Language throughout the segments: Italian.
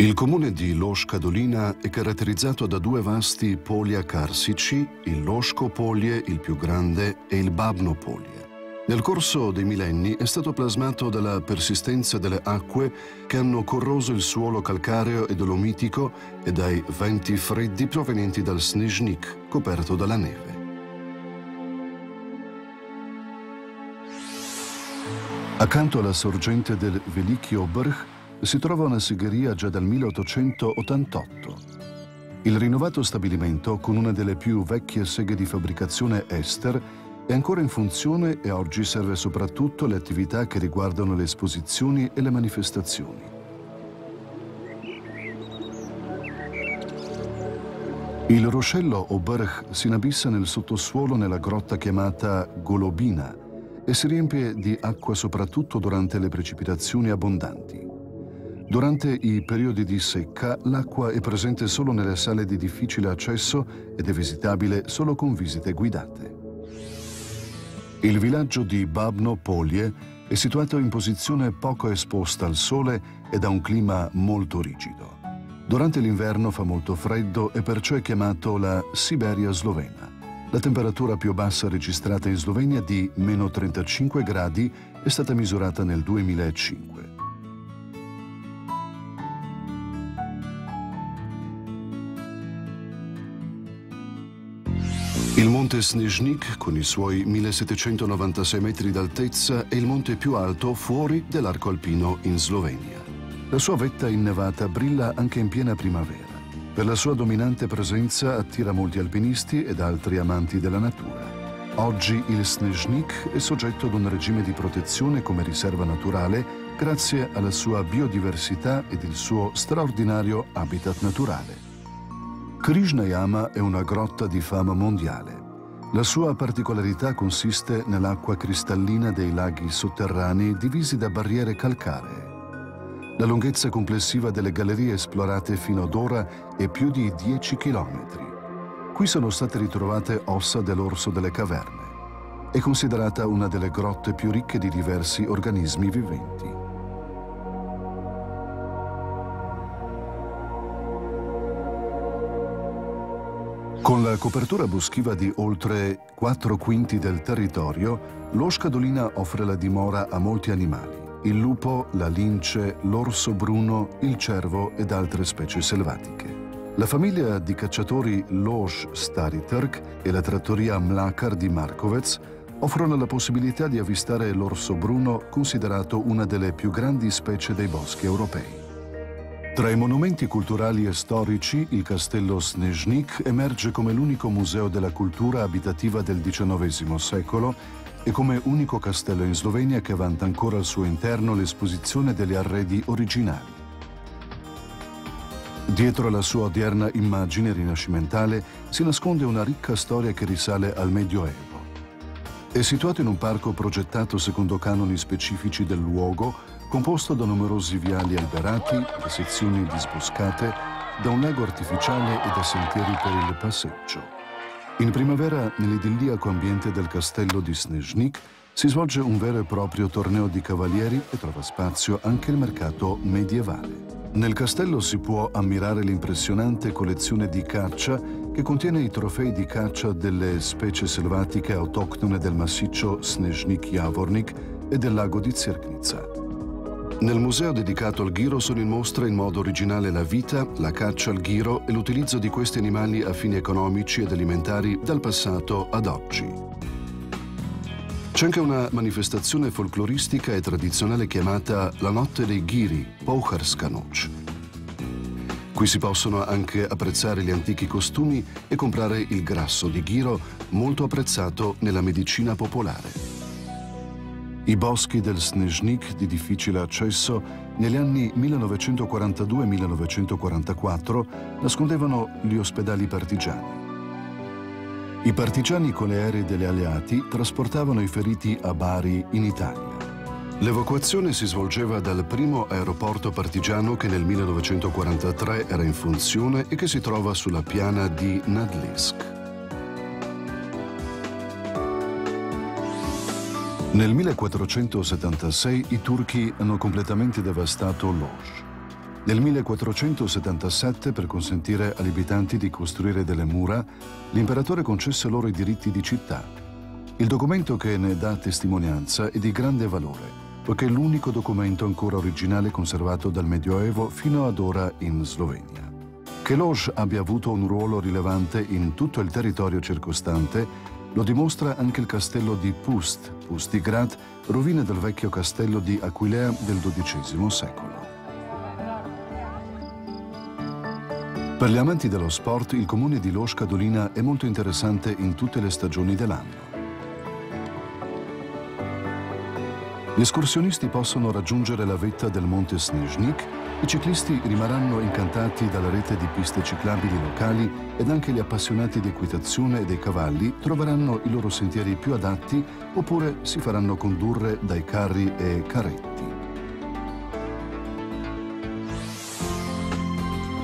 Il comune di Loș Dolina è caratterizzato da due vasti poli carsici, il Loșco Polie, il più grande, e il Babno Polie. Nel corso dei millenni è stato plasmato dalla persistenza delle acque che hanno corroso il suolo calcareo e dolomitico e dai venti freddi provenienti dal Snežnik, coperto dalla neve. Accanto alla sorgente del Veliki Obrh si trova una segheria già dal 1888. Il rinnovato stabilimento, con una delle più vecchie seghe di fabbricazione ester, è ancora in funzione e oggi serve soprattutto alle attività che riguardano le esposizioni e le manifestazioni. Il ruscello Obrh si inabissa nel sottosuolo nella grotta chiamata Golobina e si riempie di acqua soprattutto durante le precipitazioni abbondanti. Durante i periodi di secca, l'acqua è presente solo nelle sale di difficile accesso ed è visitabile solo con visite guidate. Il villaggio di Babno Polie è situato in posizione poco esposta al sole ed ha un clima molto rigido. Durante l'inverno fa molto freddo e perciò è chiamato la Siberia slovena. La temperatura più bassa registrata in Slovenia di meno 35 gradi è stata misurata nel 2005. Il monte Snežnik, con i suoi 1796 metri d'altezza, è il monte più alto fuori dell'arco alpino in Slovenia. La sua vetta innevata brilla anche in piena primavera. Per la sua dominante presenza attira molti alpinisti ed altri amanti della natura. Oggi il Snežnik è soggetto ad un regime di protezione come riserva naturale grazie alla sua biodiversità ed il suo straordinario habitat naturale. Križna jama è una grotta di fama mondiale. La sua particolarità consiste nell'acqua cristallina dei laghi sotterranei divisi da barriere calcaree. La lunghezza complessiva delle gallerie esplorate fino ad ora è più di 10 chilometri. Qui sono state ritrovate ossa dell'orso delle caverne. È considerata una delle grotte più ricche di diversi organismi viventi. Con la copertura boschiva di oltre 4 quinti del territorio, Loș Dolina offre la dimora a molti animali: il lupo, la lince, l'orso bruno, il cervo ed altre specie selvatiche. La famiglia di cacciatori Loș Stari Trg e la trattoria Mlakar di Markovec offrono la possibilità di avvistare l'orso bruno, considerato una delle più grandi specie dei boschi europei. Tra i monumenti culturali e storici, il castello Snežnik emerge come l'unico museo della cultura abitativa del XIX secolo e come unico castello in Slovenia che vanta ancora al suo interno l'esposizione degli arredi originali. Dietro alla sua odierna immagine rinascimentale si nasconde una ricca storia che risale al Medioevo. È situato in un parco progettato secondo canoni specifici del luogo, composto da numerosi viali alberati, da sezioni disboscate, da un lago artificiale e da sentieri per il passeggio. In primavera, nell'idilliaco ambiente del castello di Snežnik, si svolge un vero e proprio torneo di cavalieri e trova spazio anche il mercato medievale. Nel castello si può ammirare l'impressionante collezione di caccia che contiene i trofei di caccia delle specie selvatiche autoctone del massiccio Snežnik-Javornik e del lago di Crkvica. Nel museo dedicato al ghiro sono in mostra in modo originale la vita, la caccia al ghiro e l'utilizzo di questi animali a fini economici ed alimentari dal passato ad oggi. C'è anche una manifestazione folcloristica e tradizionale chiamata la Notte dei Ghiri, Poucharska noc. Qui si possono anche apprezzare gli antichi costumi e comprare il grasso di ghiro, molto apprezzato nella medicina popolare. I boschi del Snežnik di difficile accesso negli anni 1942-1944 nascondevano gli ospedali partigiani. I partigiani con le aerei degli alleati trasportavano i feriti a Bari in Italia. L'evacuazione si svolgeva dal primo aeroporto partigiano che nel 1943 era in funzione e che si trova sulla piana di Nadležsk. Nel 1476 i turchi hanno completamente devastato Loș. Nel 1477, per consentire agli abitanti di costruire delle mura, l'imperatore concesse loro i diritti di città. Il documento che ne dà testimonianza è di grande valore, poiché è l'unico documento ancora originale conservato dal Medioevo fino ad ora in Slovenia. Che Lodz abbia avuto un ruolo rilevante in tutto il territorio circostante lo dimostra anche il castello di Pustigrad, rovine del vecchio castello di Aquilea del XII secolo. Per gli amanti dello sport, il comune di Ložka Dolina è molto interessante in tutte le stagioni dell'anno. Gli escursionisti possono raggiungere la vetta del monte Snežnik, i ciclisti rimarranno incantati dalla rete di piste ciclabili locali ed anche gli appassionati di equitazione e dei cavalli troveranno i loro sentieri più adatti oppure si faranno condurre dai carri e carretti.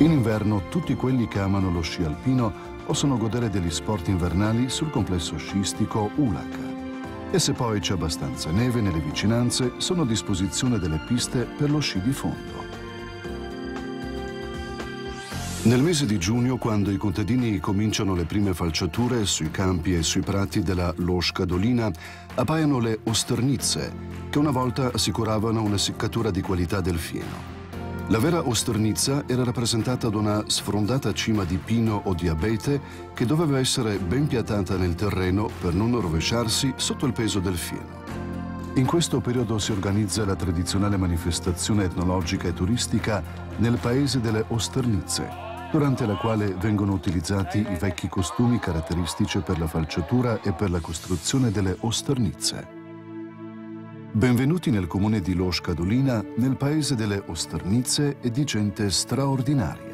In inverno tutti quelli che amano lo sci alpino possono godere degli sport invernali sul complesso sciistico Ulaca. E se poi c'è abbastanza neve nelle vicinanze, sono a disposizione delle piste per lo sci di fondo. Nel mese di giugno, quando i contadini cominciano le prime falciature sui campi e sui prati della Ložka Dolina, appaiono le osternice, che una volta assicuravano una seccatura di qualità del fieno. La vera osternica era rappresentata da una sfrondata cima di pino o di abete che doveva essere ben piantata nel terreno per non rovesciarsi sotto il peso del fieno. In questo periodo si organizza la tradizionale manifestazione etnologica e turistica nel paese delle Osternice, durante la quale vengono utilizzati i vecchi costumi caratteristici per la falciatura e per la costruzione delle osternice. Benvenuti nel comune di Ložka Dolina, nel paese delle Osternice e di gente straordinaria.